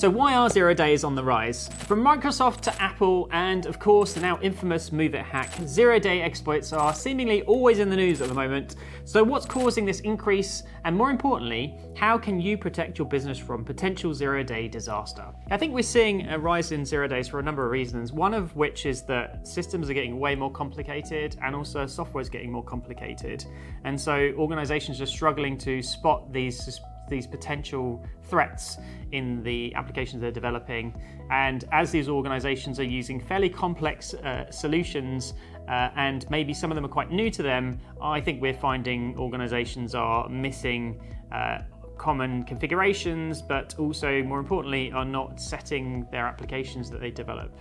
So why are zero days on the rise? From Microsoft to Apple and of course the now infamous MoveIt hack, zero-day exploits are seemingly always in the news at the moment. So what's causing this increase, and more importantly, how can you protect your business from potential zero-day disaster? I think we're seeing a rise in zero days for a number of reasons, one of which is that systems are getting way more complicated and also software is getting more complicated. And so organizations are struggling to spot these potential threats in the applications they're developing. And as these organizations are using fairly complex solutions, and maybe some of them are quite new to them, I think we're finding organizations are missing common configurations, but also more importantly are not setting their applications that they develop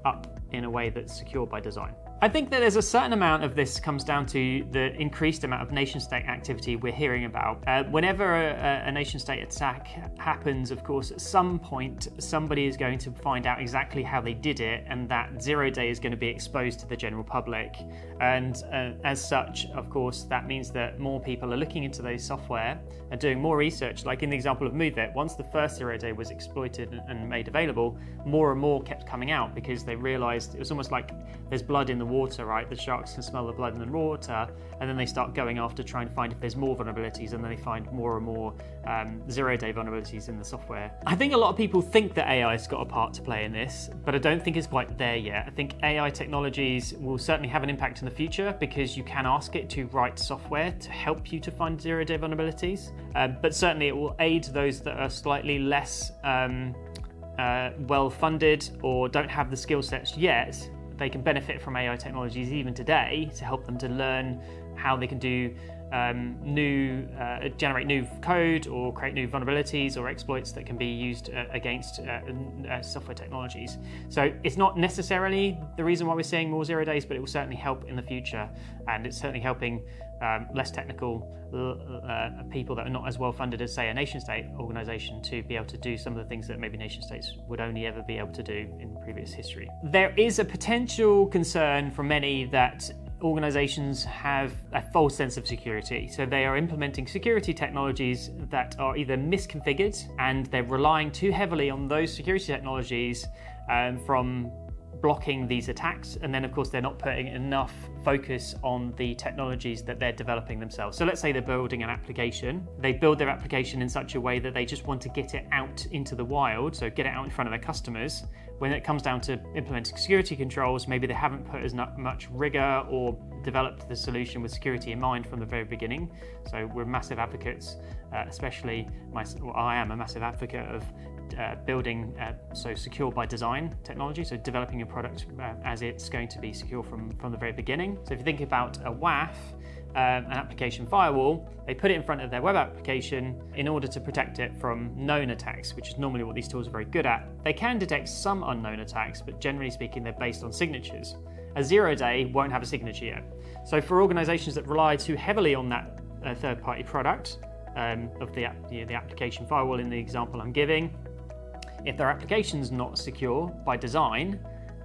up in a way that's secure by design. I think that there's a certain amount of this comes down to the increased amount of nation-state activity we're hearing about. Whenever a nation-state attack happens, of course, at some point, somebody is going to find out exactly how they did it, and that zero-day is going to be exposed to the general public. And as such, of course, that means that more people are looking into those software and doing more research. Like in the example of MoveIt, once the first zero-day was exploited and made available, more and more kept coming out because they realized it was almost like there's blood in the water, right? The sharks can smell the blood in the water, and then they start going after trying to find if there's more vulnerabilities, and then they find more and more zero-day vulnerabilities in the software. I think a lot of people think that AI's got a part to play in this, but I don't think it's quite there yet. I think AI technologies will certainly have an impact in the future because you can ask it to write software to help you to find zero-day vulnerabilities, but certainly it will aid those that are slightly less well-funded or don't have the skill sets yet. They can benefit from AI technologies even today to help them to learn how they can do generate new code or create new vulnerabilities or exploits that can be used against software technologies. So it's not necessarily the reason why we're seeing more zero days, but it will certainly help in the future, and it's certainly helping less technical people that are not as well funded as, say, a nation-state organization to be able to do some of the things that maybe nation-states would only ever be able to do in previous history. There is a potential concern from many that organizations have a false sense of security. So they are implementing security technologies that are either misconfigured and they're relying too heavily on those security technologies from blocking these attacks, and then of course they're not putting enough focus on the technologies that they're developing themselves. So let's say they're building an application. They build their application in such a way that they just want to get it out into the wild, so get it out in front of their customers. When it comes down to implementing security controls, maybe they haven't put as much rigor or developed the solution with security in mind from the very beginning. So we're massive advocates, especially I am a massive advocate of building so secure by design technology, so developing a product as it's going to be secure from the very beginning. So if you think about a WAF, an application firewall, they put it in front of their web application in order to protect it from known attacks, which is normally what these tools are very good at. They can detect some unknown attacks, but generally speaking, they're based on signatures. A zero-day won't have a signature yet. So for organizations that rely too heavily on that third-party product of the application firewall in the example I'm giving, if their application's not secure by design,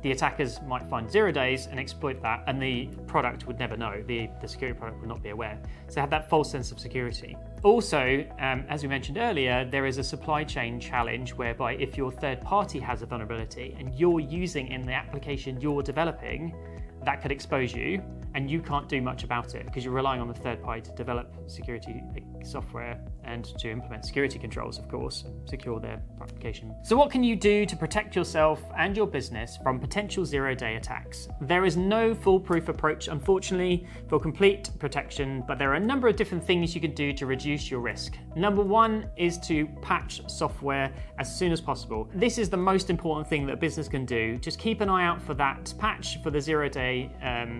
the attackers might find 0 days and exploit that, and the product would never know. The security product would not be aware. So they have that false sense of security. Also, as we mentioned earlier, there is a supply chain challenge whereby if your third party has a vulnerability and you're using in the application you're developing, that could expose you, and you can't do much about it because you're relying on the third party to develop security software and to implement security controls, of course, and secure their application. So what can you do to protect yourself and your business from potential zero-day attacks? There is no foolproof approach, unfortunately, for complete protection, but there are a number of different things you can do to reduce your risk. Number one is to patch software as soon as possible. This is the most important thing that a business can do. Just keep an eye out for that patch for the zero-day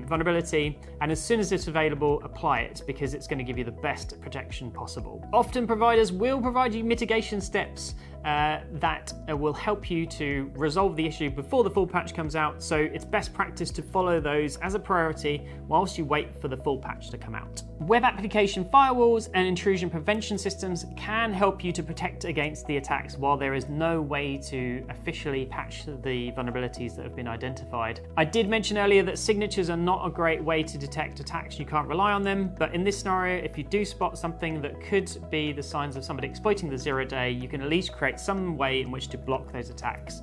vulnerability, and as soon as it's available, apply it because it's going to give you the best protection possible. Often providers will provide you mitigation steps that will help you to resolve the issue before the full patch comes out, so it's best practice to follow those as a priority whilst you wait for the full patch to come out. Web application firewalls and intrusion prevention systems can help you to protect against the attacks while there is no way to officially patch the vulnerabilities that have been identified. I did mention earlier that signatures are not a great way to detect attacks. You can't rely on them, but in this scenario, if you do spot something that could be the signs of somebody exploiting the zero-day, you can at least create create some way in which to block those attacks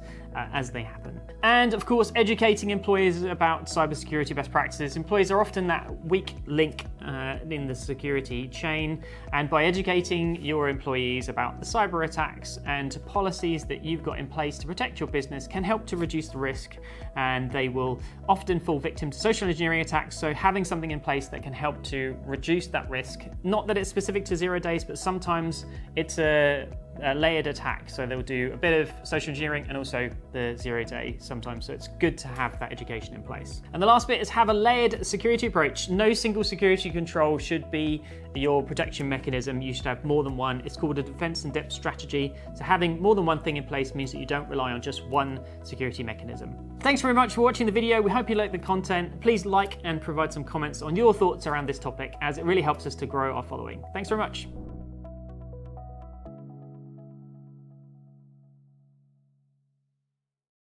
as they happen. And of course, educating employees about cybersecurity best practices. Employees are often that weak link in the security chain, and by educating your employees about the cyber attacks and policies that you've got in place to protect your business can help to reduce the risk, and they will often fall victim to social engineering attacks. So having something in place that can help to reduce that risk, not that it's specific to 0 days, but sometimes it's a layered attack. So they'll do a bit of social engineering and also the 0 day sometimes. So it's good to have that education in place. And the last bit is have a layered security approach. No single security control should be your protection mechanism. You should have more than one. It's called a defense in depth strategy. So having more than one thing in place means that you don't rely on just one security mechanism. Thanks very much for watching the video. We hope you liked the content. Please like and provide some comments on your thoughts around this topic, as it really helps us to grow our following. Thanks very much.